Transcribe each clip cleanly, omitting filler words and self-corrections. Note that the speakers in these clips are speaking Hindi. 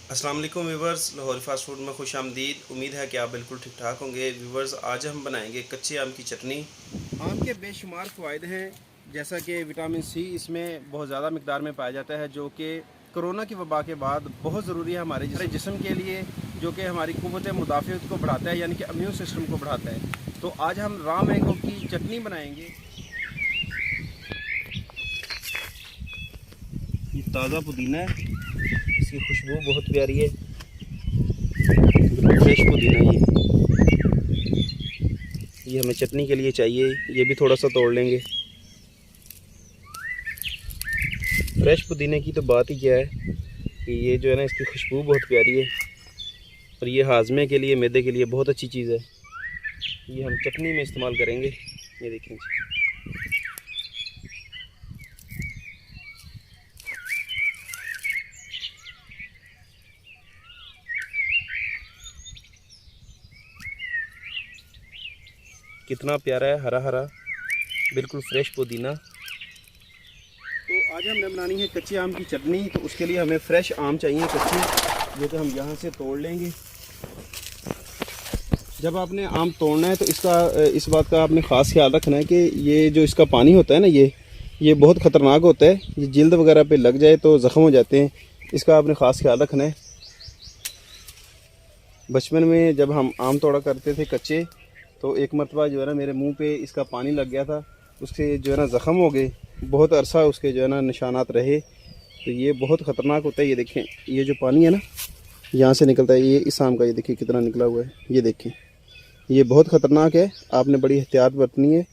अस्सलाम वालेकुम व्यूवर्स, लाहौरी फास्ट फूड में खुश आमदीद। उम्मीद है कि आप बिल्कुल ठीक ठाक होंगे। व्यूवर्स, आज हम बनाएंगे कच्चे आम की चटनी। आम के बेशुमार फ़वाइद हैं, जैसा कि विटामिन सी इसमें बहुत ज़्यादा मिकदार में पाया जाता है, जो कि कोरोना की वबा के बाद बहुत ज़रूरी है हमारे जिस्म के लिए, जो कि हमारी क़ुव्वत मुदाफ़ियत को बढ़ाता है, यानी कि इम्यून सिस्टम को बढ़ाता है। तो आज हम रॉ मैंगो की चटनी बनाएंगे। ये ताज़ा पुदीना है, इसकी खुशबू बहुत प्यारी है, फ्रेश पुदीना। ये हमें चटनी के लिए चाहिए। ये भी थोड़ा सा तोड़ लेंगे। फ्रेश पुदीने की तो बात ही क्या है कि ये जो है ना, इसकी खुशबू बहुत प्यारी है और ये हाजमे के लिए, मैदे के लिए बहुत अच्छी चीज़ है। ये हम चटनी में इस्तेमाल करेंगे। ये देखें जी, कितना प्यारा है, हरा हरा, बिल्कुल फ्रेश पुदीना। तो आज हमने बनानी है कच्चे आम की चटनी। तो उसके लिए हमें फ्रेश आम चाहिए, कच्चे, जो कि हम यहाँ से तोड़ लेंगे। जब आपने आम तोड़ना है तो इस बात का आपने ख़ास ख्याल रखना है कि ये जो इसका पानी होता है ना, ये बहुत ख़तरनाक होता है। ये जिल्द वगैरह पे लग जाए तो ज़ख्म हो जाते हैं। इसका आपने ख़ास ख्याल रखना है। बचपन में जब हम आम तोड़ा करते थे कच्चे, तो एक मरतबा जो है ना, मेरे मुंह पे इसका पानी लग गया था। उससे जो है ना ज़ख्म हो गए, बहुत अरसा उसके जो है ना निशानात रहे। तो ये बहुत ख़तरनाक होता है। ये देखें, ये जो पानी है ना, यहाँ से निकलता है, ये इस आम का, ये देखिए कितना निकला हुआ है। ये देखें, ये बहुत ख़तरनाक है, आपने बड़ी एहतियात बरतनी है।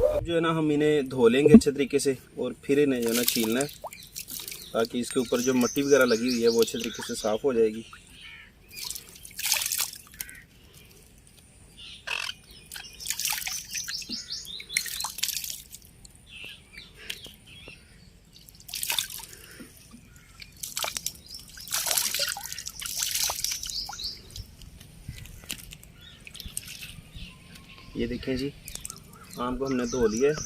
अब जो है ना, हम इन्हें धो लेंगे अच्छे तरीके से और फिर इन्हें जो है ना छीलना है, ताकि इसके ऊपर जो मिट्टी वगैरह लगी हुई है वो अच्छे तरीके से साफ़ हो जाएगी। ये देखें जी, आम को हमने धो लिया है।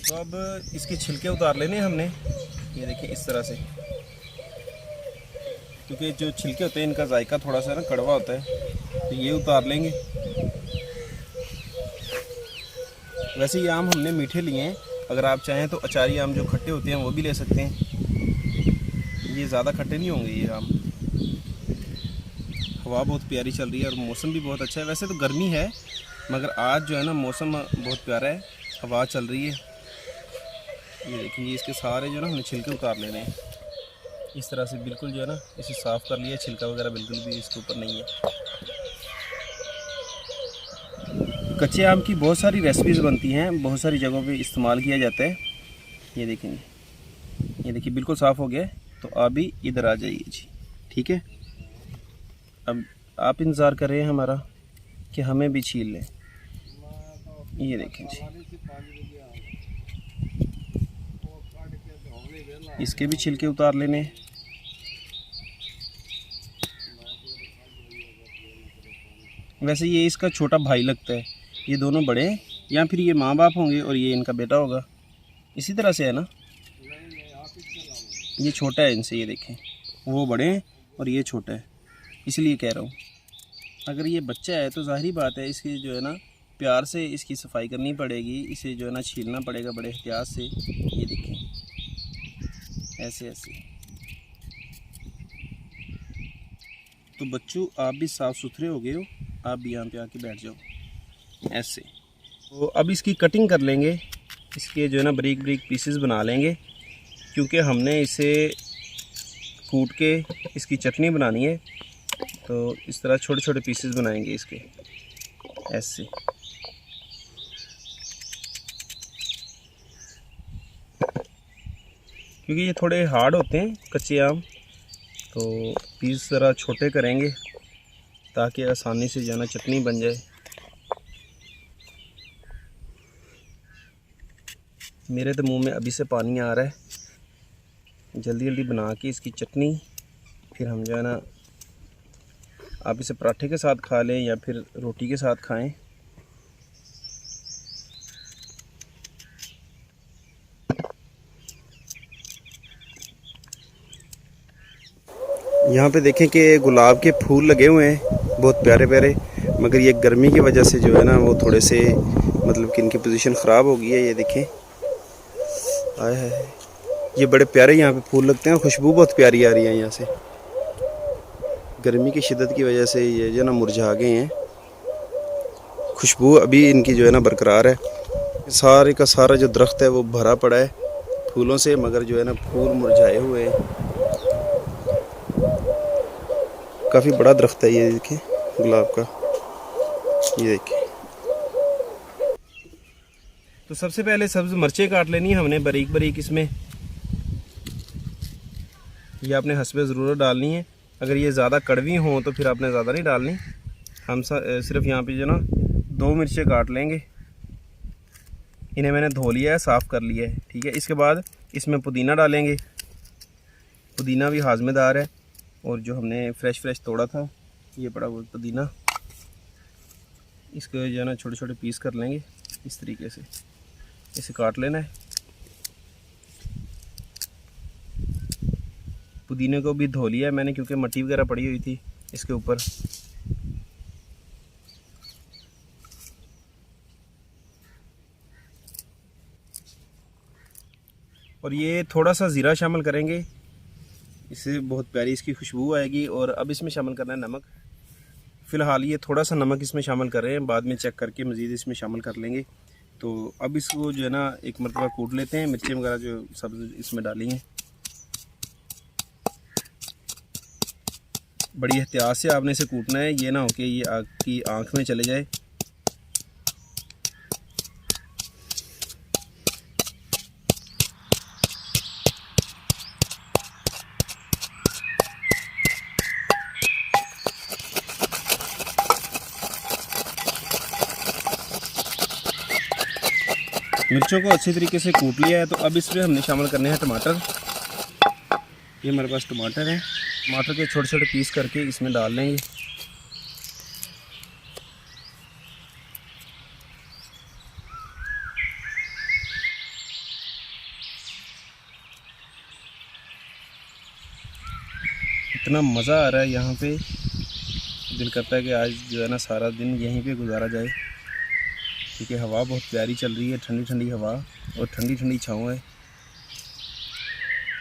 तो अब इसके छिलके उतार लेने हमने। ये देखिए इस तरह से, क्योंकि जो छिलके होते हैं इनका जायका थोड़ा सा ना कड़वा होता है, तो ये उतार लेंगे। वैसे ये आम हमने मीठे लिए हैं, अगर आप चाहें तो अचारी आम जो खट्टे होते हैं वो भी ले सकते हैं। ये ज़्यादा खट्टे नहीं होंगे ये आम। हवा बहुत प्यारी चल रही है और मौसम भी बहुत अच्छा है। वैसे तो गर्मी है, मगर आज जो है ना मौसम बहुत प्यारा है, हवा चल रही है। ये देखिए, इसके सारे जो ना हमने छिलके उतार लेने हैं इस तरह से। बिल्कुल जो है ना, इसे साफ़ कर लिया, छिलका वगैरह बिल्कुल भी इसके ऊपर नहीं है। कच्चे आम की बहुत सारी रेसिपीज़ बनती हैं, बहुत सारी जगहों पे इस्तेमाल किया जाता है। ये देखेंगे, ये देखिए बिल्कुल साफ़ हो गया है। तो आप भी इधर आ जाइए जी, ठीक है। अब आप इंतज़ार कर रहे हैं हमारा कि हमें भी छील लें। ये देखें जी, इसके भी छिलके उतार लेने। वैसे ये इसका छोटा भाई लगता है, ये दोनों बड़े हैं, या फिर ये माँ बाप होंगे और ये इनका बेटा होगा, इसी तरह से है ना। ये छोटा है इनसे, ये देखें, वो बड़े हैं और ये छोटा है, इसलिए कह रहा हूँ। अगर ये बच्चा है तो ज़ाहिरी बात है, इसकी जो है ना प्यार से इसकी सफाई करनी पड़ेगी, इसे जो है ना छीलना पड़ेगा बड़े एहतियात से। ये देखें, ऐसे ऐसे। तो बच्चों, आप भी साफ़ सुथरे हो गए हो, आप भी यहाँ पे आके बैठ जाओ ऐसे। तो अब इसकी कटिंग कर लेंगे, इसके जो है ना बारीक बारीक पीसेस बना लेंगे, क्योंकि हमने इसे कूट के इसकी चटनी बनानी है। तो इस तरह छोटे छोटे पीसेस बनाएंगे इसके ऐसे। क्योंकि ये थोड़े हार्ड होते हैं कच्चे आम, तो पीस ज़रा छोटे करेंगे ताकि आसानी से जो है ना चटनी बन जाए। मेरे तो मुंह में अभी से पानी आ रहा है। जल्दी जल्दी बना के इसकी चटनी फिर हम जो है ना, आप इसे पराठे के साथ खा लें या फिर रोटी के साथ खाएं। यहाँ पे देखें कि गुलाब के फूल लगे हुए हैं बहुत प्यारे प्यारे, मगर ये गर्मी की वजह से जो है ना वो थोड़े से मतलब कि इनकी पोजीशन ख़राब हो गई है। ये देखें, आए है, ये बड़े प्यारे यहाँ पे फूल लगते हैं, खुशबू बहुत प्यारी आ रही है यहाँ से। गर्मी की शिद्दत की वजह से ये जो है ना मुरझा गए हैं, खुशबू अभी इनकी जो है ना बरकरार है। सारे का सारा जो दरख्त है वो भरा पड़ा है फूलों से, मगर जो है ना फूल मुरझाए हुए हैं। काफ़ी बड़ा दरख्त है ये, देखें गुलाब का, ये देखें। तो सबसे पहले सब्ज़ मिर्चें काट लेनी है हमने बारीक बारीक इसमें। ये आपने हस्बे ज़रूरत डालनी है। अगर ये ज़्यादा कड़वी हों तो फिर आपने ज़्यादा नहीं डालनी। हम सिर्फ यहाँ पे जो ना 2 मिर्चें काट लेंगे। इन्हें मैंने धो लिया है, साफ़ कर लिया है, ठीक है। इसके बाद इसमें पुदीना डालेंगे। पुदीना भी हाजमेदार है, और जो हमने फ्रेश तोड़ा था ये पड़ा वो पुदीना, इसको जो है ना छोटे छोटे पीस कर लेंगे इस तरीके से, इसे काट लेना है। पुदीने को भी धो लिया है मैंने क्योंकि मिट्टी वगैरह पड़ी हुई थी इसके ऊपर। और ये थोड़ा सा ज़ीरा शामिल करेंगे, इससे बहुत प्यारी इसकी खुशबू आएगी। और अब इसमें शामिल करना है नमक। फ़िलहाल ये थोड़ा सा नमक इसमें शामिल कर रहे हैं, बाद में चेक करके मज़ीद इसमें शामिल कर लेंगे। तो अब इसको जो है ना एक मरतबा कूट लेते हैं। मिर्चें वगैरह जो सब इसमें डाली हैं, बड़ी एहतियात से आपने इसे कूटना है, ये ना हो कि ये आपकी आँख में चले जाए। मिर्चों को अच्छी तरीके से कूट लिया है, तो अब इसमें हमने शामिल करने हैं टमाटर। ये हमारे पास टमाटर हैं, टमाटर के छोटे छोटे पीस करके इसमें डाल लेंगे। इतना मज़ा आ रहा है यहाँ पे, दिल करता है कि आज जो है ना सारा दिन यहीं पे गुजारा जाए, क्योंकि हवा बहुत प्यारी चल रही है, ठंडी ठंडी हवा और ठंडी ठंडी छाँव है।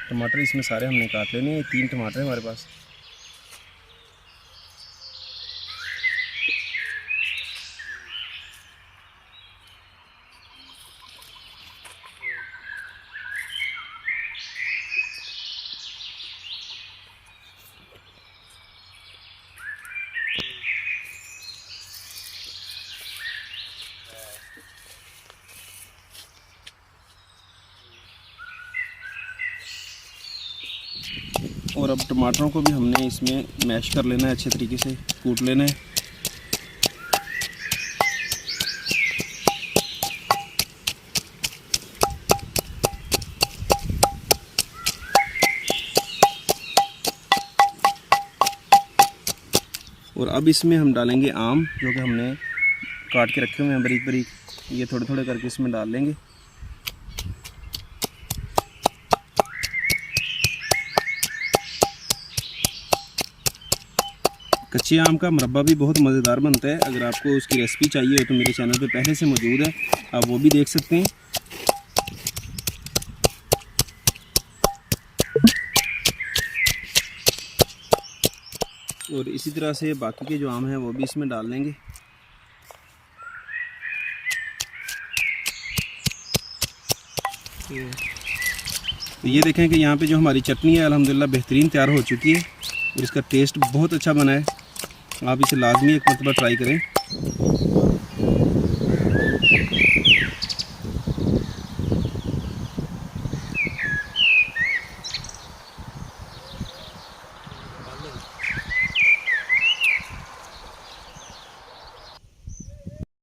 टमाटर इसमें सारे हमने काट लेने हैं, 3 टमाटर हैं हमारे पास। और अब टमाटरों को भी हमने इसमें मैश कर लेना है, अच्छे तरीके से कूट लेना है। और अब इसमें हम डालेंगे आम, जो कि हमने काट के रखे हुए हैं बारीक बारीक। ये थोड़े थोड़े करके इसमें डाल लेंगे। कच्चे आम का मुरब्बा भी बहुत मज़ेदार बनता है। अगर आपको उसकी रेसिपी चाहिए हो तो मेरे चैनल पे पहले से मौजूद है, आप वो भी देख सकते हैं। और इसी तरह से बाकी के जो आम हैं वो भी इसमें डाल लेंगे। तो ये देखें कि यहाँ पे जो हमारी चटनी है अल्हम्दुलिल्लाह बेहतरीन तैयार हो चुकी है और इसका टेस्ट बहुत अच्छा बना है। आप इसे लाजमी एक मरतबा ट्राई करें।